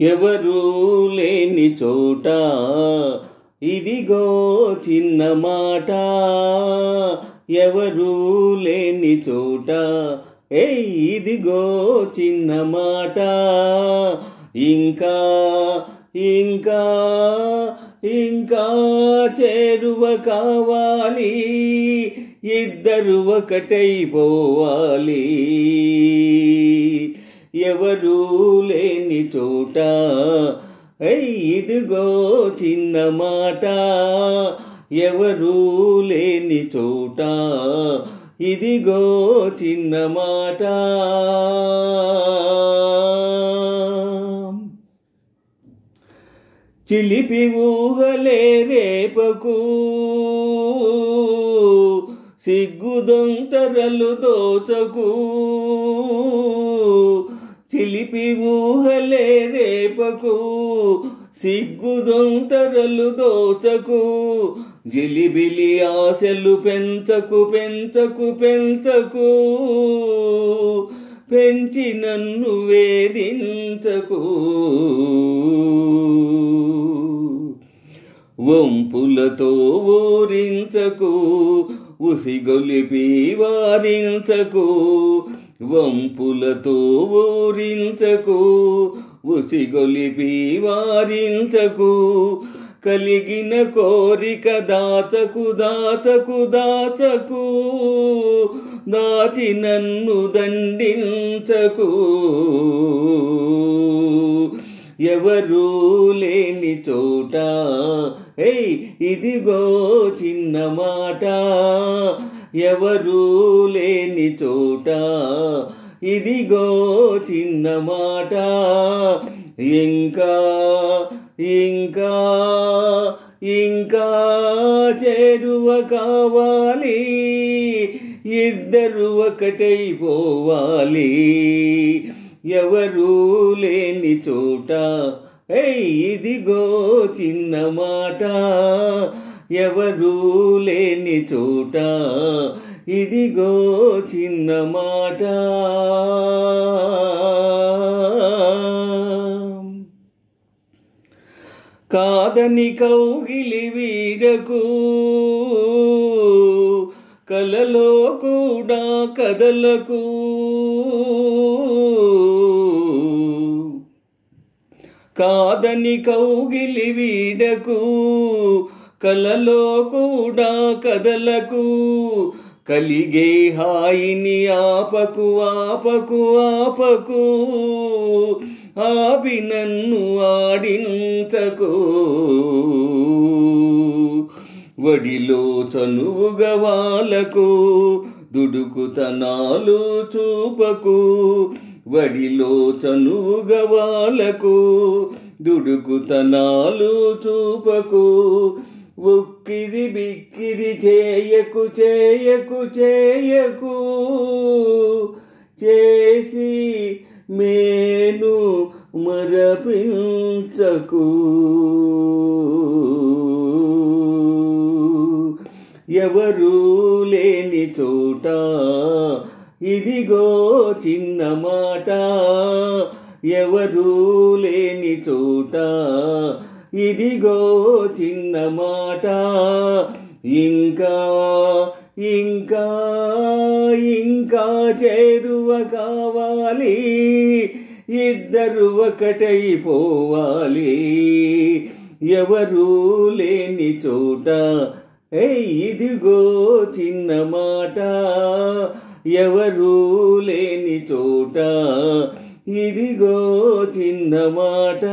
ఎవరూ లేని చోట ఇదిగో చిన్న మాట, ఎవరూ లేని చోట ఇదిగో చిన్న మాట. ఇంకా ఇంకా ఇంకా చేరువ కావాలి, ఇద్దరు ఒకటైపోవాలి. ఎవరూ లేని చోట ఇదిగో చిన్న మాట, ఎవరూ లేని చోట ఇదిగో చిన్న మాట. చిలిపి ఊహలే రేపకు, సిగ్గుదొంతరలు దోచకు. చిలిపి ఊహలే రేపకు, సిగ్గుదొంతరలు దోచకు. జిలిబిలి ఆశలు పెంచకు పెంచకు పెంచకు, పెంచి నన్ను వేధించకు. వంపులతో ఊరించకు, ఉసిగొలిపి వారించకు. వంపులతో ఊరించకు, ఉసిగొలిపి వారించకు. కలిగిన కోరిక దాచకు దాచకు దాచకు, దాచి నన్ను దండించకు. ఎవరూ లేని చోట ఇదిగో చిన్న మాట, ఎవరూ లేని చోట ఇదిగో చిన్న మాట. ఇంకా ఇంకా ఇంకా చేరువ కావాలి, ఇద్దరు ఒకటైపోవాలి. ఎవరూ లేని చోట ఇదిగో చిన్న మాట, ఎవరూ లేని చోట ఇదిగో చిన్న మాట. కాదని కౌగిలి వీడకు, కలలో కూడా కదలకు. కాదని కౌగిలి వీడకు, కలలో కూడా కదలకు. కలిగే హాయిని ఆపకు ఆపకు ఆపకు, ఆపి నన్ను ఆడించకు. వడిలో చనువుగా వాలకు, దుడుకుతనాలు చూపకు. వడిలో చనువుగా వాలకు, దుడుకుతనాలు చూపకు. ఉక్కిరి బిక్కిరి చేయకు చేయకు చేయకు, చేసి మేను మరపించకు. ఎవరూ లేని చోట ఇదిగో చిన్న మాట, ఎవరూ లేని చోట ఇదిగో చిన్న మాట. ఇంకా ఇంకా ఇంకా చేరువ కావాలి, ఇద్దరు ఒకటైపోవాలి. ఎవరూ లేని చోట ఇదిగో చిన్న మాట, ఎవరూ లేని చోట ఇదిగో చిన్న మాట.